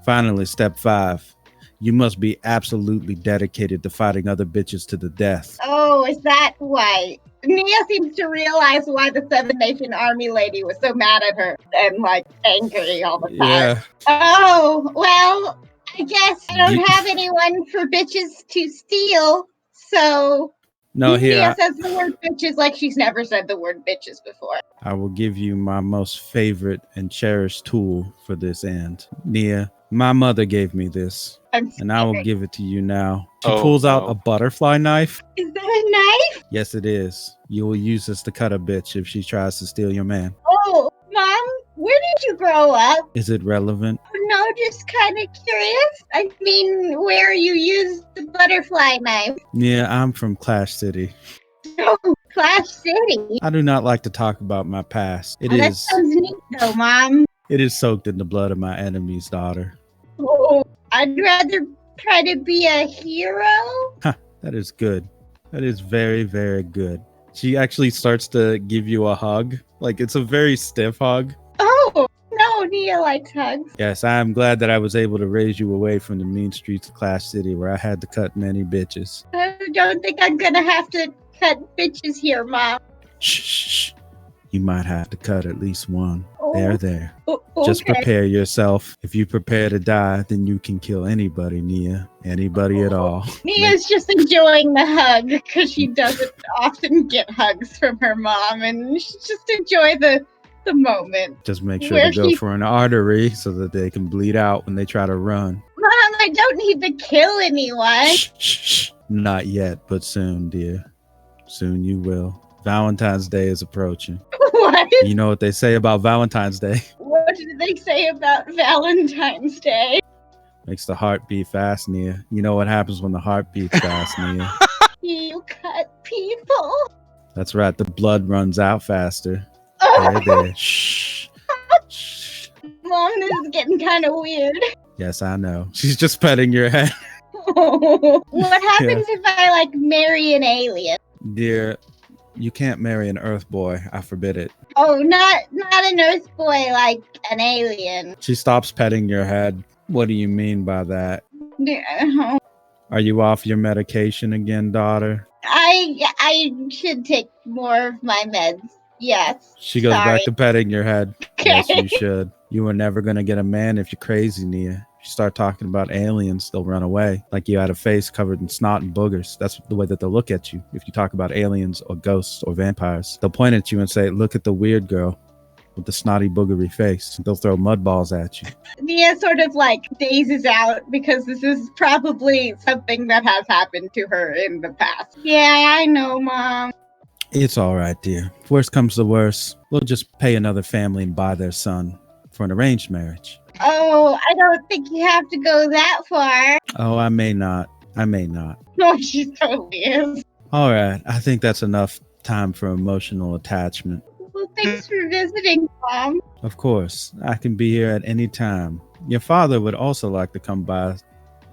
Finally, step 5. You must be absolutely dedicated to fighting other bitches to the death. Oh, is that why? Nia seems to realize why the Seven Nation Army lady was so mad at her and like angry all the time. Yeah. Oh, well, I guess I don't have anyone for bitches to steal, so No, here Nia says the word bitches like she's never said the word bitches before. I will give you my most favorite and cherished tool for this end. Nia, my mother gave me this, and I will give it to you now. She pulls out a butterfly knife. Is that a knife? Yes, it is. You will use this to cut a bitch if she tries to steal your man. Oh, Mom, where did you grow up? Is it relevant? No, just kind of curious. I mean, where you used the butterfly knife. Yeah, I'm from Clash City. Oh, Clash City. I do not like to talk about my past. That sounds neat though, Mom. It is soaked in the blood of my enemy's daughter. Oh, I'd rather try to be a hero. Huh, that is good. That is very, very good. She actually starts to give you a hug. Like, it's a very stiff hug. Oh, no, Nia likes hugs. Yes, I am glad that I was able to raise you away from the mean streets of Clash City where I had to cut many bitches. I don't think I'm gonna have to cut bitches here, Mom. Shh. You might have to cut at least one. Oh. There. Okay. Just prepare yourself. If you prepare to die, then you can kill anybody, Nia. Anybody at all. Nia's just enjoying the hug because she doesn't often get hugs from her mom, and she just enjoy the moment. Just make sure to go for an artery so that they can bleed out when they try to run. Mom, I don't need to kill anyone. Shh. Not yet, but soon, dear. Soon you will. Valentine's Day is approaching. What? You know what they say about Valentine's Day? What did they say about Valentine's Day? Makes the heart beat fast, Nia. You know what happens when the heart beats fast, Nia? You cut people. That's right. The blood runs out faster. There. Shh. Mom, this is getting kind of weird. Yes, I know. She's just petting your head. What happens if I, marry an alien? Dear, you can't marry an Earth boy. I forbid it. Oh, not an Earth boy, like an alien. She stops petting your head. What do you mean by that? Yeah. Are you off your medication again, daughter? I should take more of my meds. Yes. She goes back to petting your head. Okay. Yes, you should. You are never going to get a man if you're crazy, Nia. If you start talking about aliens, they'll run away. Like you had a face covered in snot and boogers. That's the way that they'll look at you. If you talk about aliens or ghosts or vampires, they'll point at you and say, look at the weird girl with the snotty boogery face. They'll throw mud balls at you. Nia sort of dazes out because this is probably something that has happened to her in the past. Yeah, I know, Mom. It's all right, dear. If worst comes to worst, we'll just pay another family and buy their son for an arranged marriage. Oh, I don't think you have to go that far. Oh, I may not. No, she totally is. All right. I think that's enough time for emotional attachment. Well, thanks for visiting, Mom. Of course. I can be here at any time. Your father would also like to come by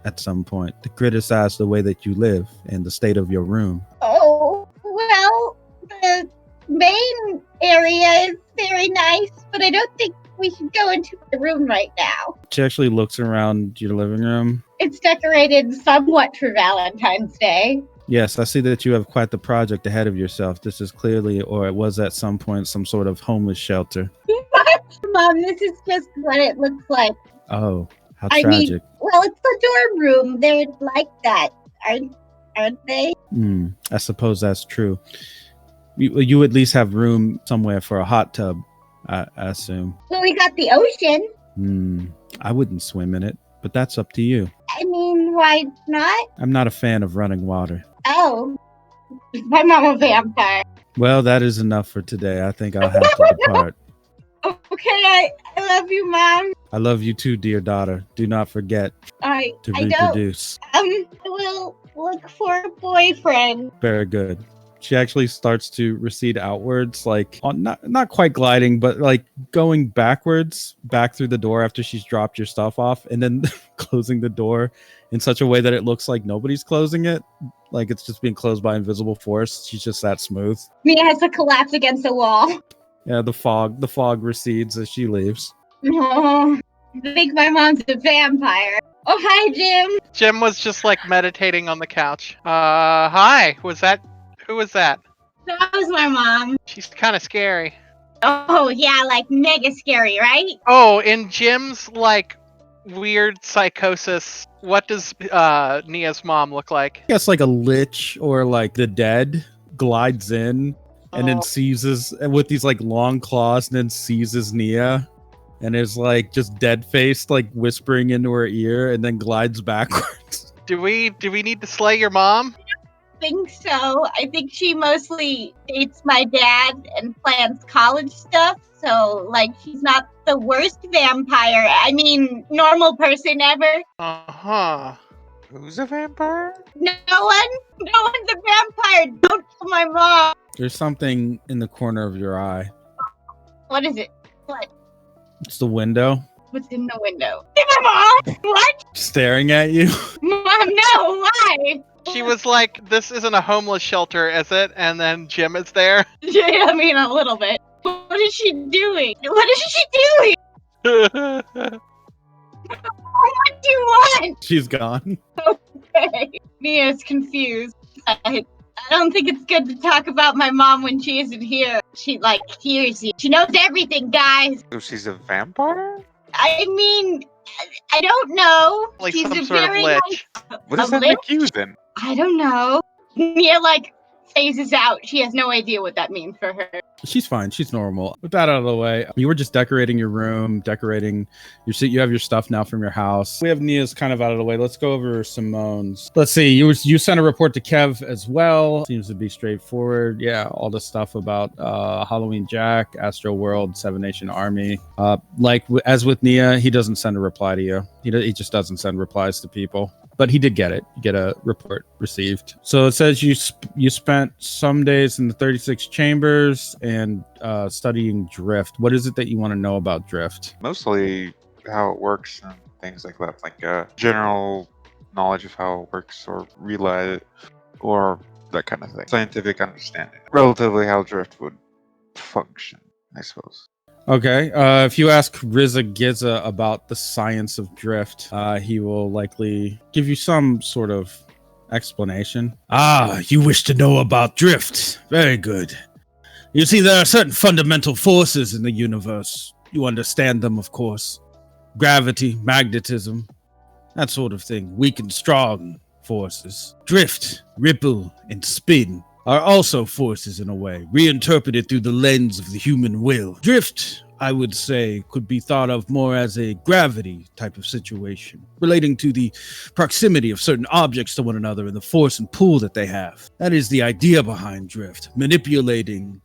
at some point to criticize the way that you live and the state of your room. Oh, well, the main area is very nice, but I don't think we should go into the room right now. She actually looks around your living room. It's decorated somewhat for Valentine's Day. Yes, I see that you have quite the project ahead of yourself. This is clearly, or it was at some point, some sort of homeless shelter. What? Mom, this is just what it looks like. Oh, how tragic. Well, it's the dorm room. They're like that, aren't they? I suppose that's true. You at least have room somewhere for a hot tub, I assume. Well, we got the ocean. I wouldn't swim in it, but that's up to you. I mean, why not? I'm not a fan of running water. Oh, my mom a vampire. Well, that is enough for today. I think I'll have to depart. Okay, I love you, Mom. I love you too, dear daughter. Do not forget to reproduce. I will look for a boyfriend. Very good. She actually starts to recede outwards, not quite gliding, but going backwards, back through the door after she's dropped your stuff off, and then closing the door in such a way that it looks like nobody's closing it. Like it's just being closed by invisible force. She's just that smooth. Mia has to collapse against the wall. Yeah, the fog recedes as she leaves. Oh, think my mom's a vampire. Oh, hi, Jim. Jim was just like meditating on the couch. Hi. Who was that? That was my mom. She's kind of scary. Oh, yeah, like mega scary, right? Oh, in Jim's like weird psychosis, what does Nia's mom look like? I guess like a lich or like the dead glides in and then seizes with these like long claws and then seizes Nia and is like just dead faced, like whispering into her ear and then glides backwards. Do we need to slay your mom? Think so. I think she mostly dates my dad and plans college stuff. So, like, she's not the worst vampire. I mean, normal person ever. Uh-huh. Who's a vampire? No one's a vampire. Don't kill my mom. There's something in the corner of your eye. What is it? What? It's the window What's in the window? My mom? What? staring at you. Mom, no, why? She was like, this isn't a homeless shelter, is it? And then Jim is there. Yeah, I mean, a little bit. What is she doing? What is she doing? What do you want? She's gone. Okay. Mia's confused. I don't think it's good to talk about my mom when she isn't here. She, like, hears you. She knows everything, guys. So she's a vampire? I mean, I don't know. Like She's some a sort of very lich. What does A that lich? make you then? I don't know. Mia, like, phases out. She has no idea what that means for her. She's fine. She's normal. With that out of the way, you were just decorating your room, decorating your seat. You have your stuff now from your house. We have Nia's kind of out of the way. Let's go over Simone's. Let's see. You sent a report to Kev as well. Seems to be straightforward. Yeah, all the stuff about Halloween Jack, Astro World, Seven Nation Army. As with Nia, he doesn't send a reply to you. He just doesn't send replies to people. But he did get it. You get a report received. So it says you spent some days in the 36 chambers and studying drift. What is it that you want to know about drift? Mostly how it works and things like that. Like general knowledge of how it works or relay it or that kind of thing. Scientific understanding. Relatively how drift would function, I suppose. Okay. If you ask Riza Giza about the science of drift, he will likely give you some sort of explanation. Ah, you wish to know about drift. Very good. You see, there are certain fundamental forces in the universe. You understand them, of course. Gravity, magnetism, that sort of thing. Weak and strong forces. Drift, ripple, and spin are also forces in a way, reinterpreted through the lens of the human will. Drift, I would say, could be thought of more as a gravity type of situation, relating to the proximity of certain objects to one another and the force and pull that they have. That is the idea behind drift, manipulating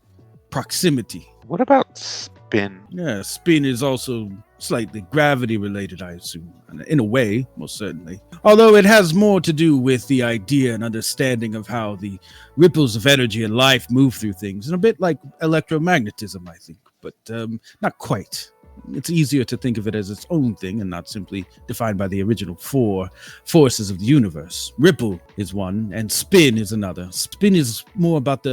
proximity. What about spin? Yeah, spin is also slightly gravity related, I assume. In a way, most certainly. Although it has more to do with the idea and understanding of how the ripples of energy and life move through things, and a bit like electromagnetism, I think, but not quite. It's easier to think of it as its own thing and not simply defined by the original four forces of the universe. Ripple is one, and spin is another. Spin is more about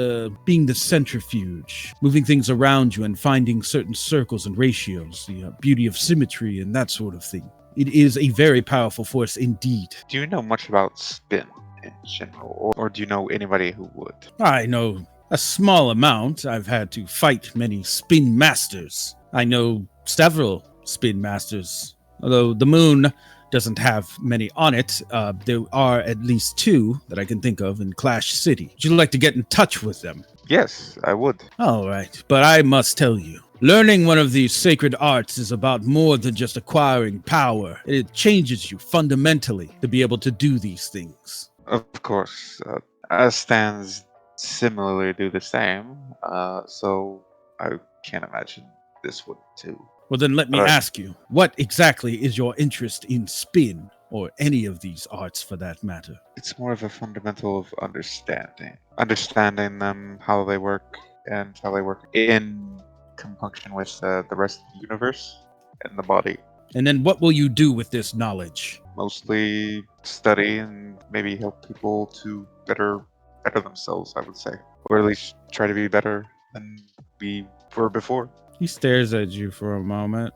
being the centrifuge, moving things around you and finding certain circles and ratios, the beauty of symmetry and that sort of thing. It is a very powerful force indeed. Do you know much about spin in general, or do you know anybody who would? I know a small amount. I've had to fight many spin masters. I know several spin masters, although the moon doesn't have many on it. There are at least two that I can think of in Clash City. Would you like to get in touch with them? Yes, I would. All right, but I must tell you, learning one of these sacred arts is about more than just acquiring power. It changes you fundamentally to be able to do these things. Of course, as stands similarly do the same, so I can't imagine this would too. Well, then let me ask you, what exactly is your interest in spin, or any of these arts for that matter? It's more of a fundamental of understanding them, how they work, and how they work in conjunction with the rest of the universe and the body. And then what will you do with this knowledge? Mostly study and maybe help people to better themselves, I would say, or at least try to be better than we were before. He stares at you for a moment.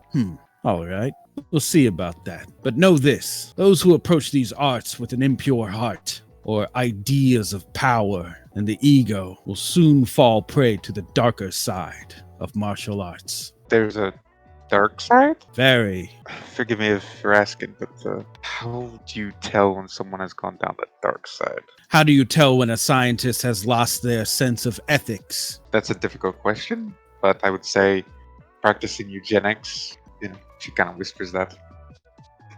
All right, we'll see about that. But know this, those who approach these arts with an impure heart or ideas of power and the ego will soon fall prey to the darker side of martial arts. There's a dark side? Very. Forgive me if you're asking, but how do you tell when someone has gone down the dark side? How do you tell when a scientist has lost their sense of ethics? That's a difficult question, but I would say practicing eugenics, she kind of whispers that,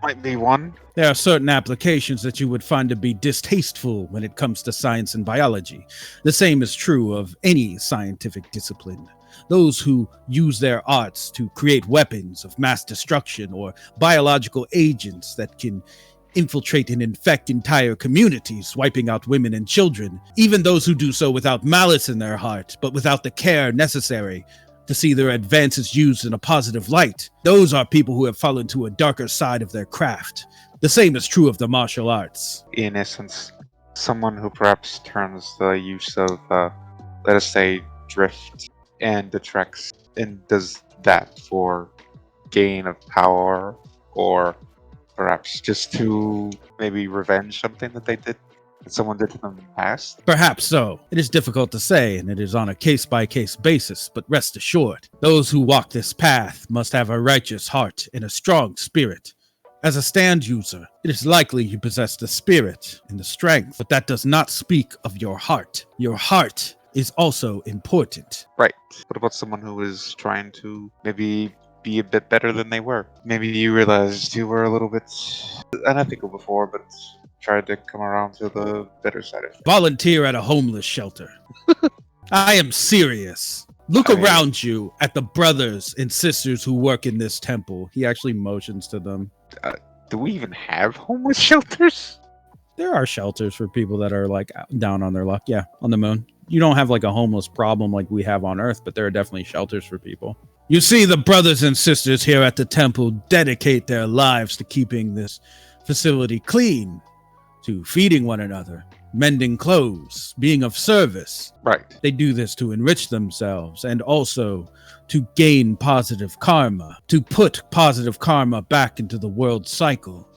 might be one. There are certain applications that you would find to be distasteful when it comes to science and biology. The same is true of any scientific discipline. Those who use their arts to create weapons of mass destruction or biological agents that can infiltrate and infect entire communities, wiping out women and children, even those who do so without malice in their heart, but without the care necessary to see their advances used in a positive light. Those are people who have fallen to a darker side of their craft. The same is true of the martial arts. In essence, someone who perhaps turns the use of, let us say, drift and detracts and does that for gain of power, or perhaps just to maybe revenge something that someone did to them in the past. Perhaps so. It is difficult to say, and it is on a case-by-case basis, but rest assured, those who walk this path must have a righteous heart and a strong spirit. As a stand user, it is likely you possess the spirit and the strength, but that does not speak of your heart. Your heart is also important. Right. What about someone who is trying to maybe be a bit better than they were? Maybe you realized you were a little bit unethical before, but tried to come around to the better side of things. Volunteer at a homeless shelter. I am serious. Look around you at the brothers and sisters who work in this temple. He actually motions to them. Do we even have homeless shelters? There are shelters for people that are like down on their luck. Yeah, on the moon. You don't have like a homeless problem like we have on Earth, but there are definitely shelters for people. You see, the brothers and sisters here at the temple dedicate their lives to keeping this facility clean, to feeding one another, mending clothes, being of service. Right. They do this to enrich themselves and also to gain positive karma, to put positive karma back into the world cycle,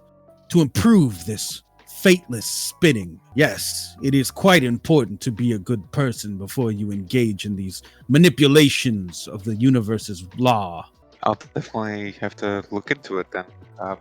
to improve this fateless spinning. Yes, it is quite important to be a good person before you engage in these manipulations of the universe's law. I'll definitely have to look into it then.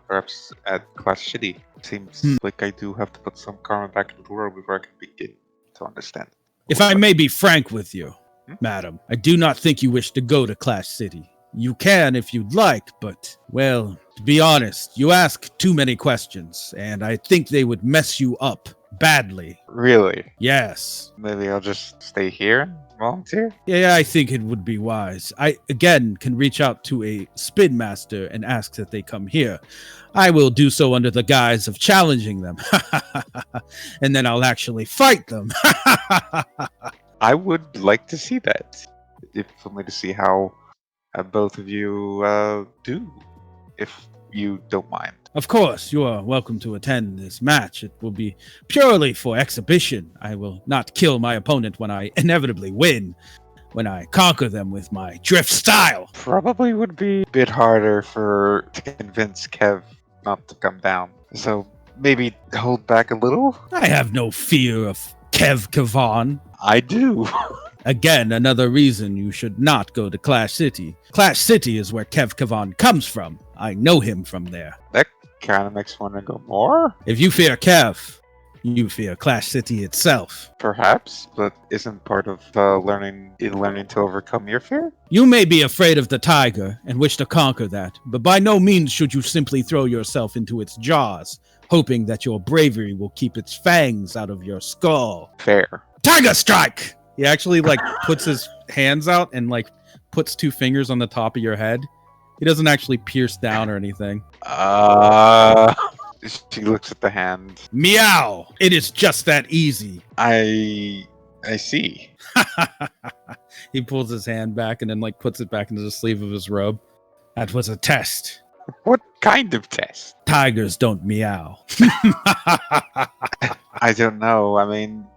Perhaps at Class City. Seems like I do have to put some karma back into the world before I can begin to understand. If I may be frank with you, madam, I do not think you wish to go to Clash City. You can if you'd like, but, well, to be honest, you ask too many questions, and I think they would mess you up badly. Really? Yes. Maybe I'll just stay here and volunteer? Yeah, I think it would be wise. I, again, can reach out to a spin master and ask that they come here. I will do so under the guise of challenging them. And then I'll actually fight them. I would like to see that. If only to see how both of you do, if you don't mind. Of course, you are welcome to attend this match. It will be purely for exhibition. I will not kill my opponent when I inevitably win, when I conquer them with my drift style. Probably would be a bit harder to convince Kev not to come down. So maybe hold back a little? I have no fear of Kev Kavan. I do. Again, another reason you should not go to Clash City. Clash City is where Kev Kavan comes from. I know him from there. That kind of makes one to go more? If you fear Kev, you fear Clash City itself. Perhaps, but isn't part of learning to overcome your fear? You may be afraid of the tiger and wish to conquer that, but by no means should you simply throw yourself into its jaws, hoping that your bravery will keep its fangs out of your skull. Fair. Tiger strike! He actually puts his hands out and puts two fingers on the top of your head. He doesn't actually pierce down or anything. She looks at the hand. Meow! It is just that easy. I see. He pulls his hand back and then puts it back into the sleeve of his robe. That was a test. What kind of test? Tigers don't meow. I don't know. I mean...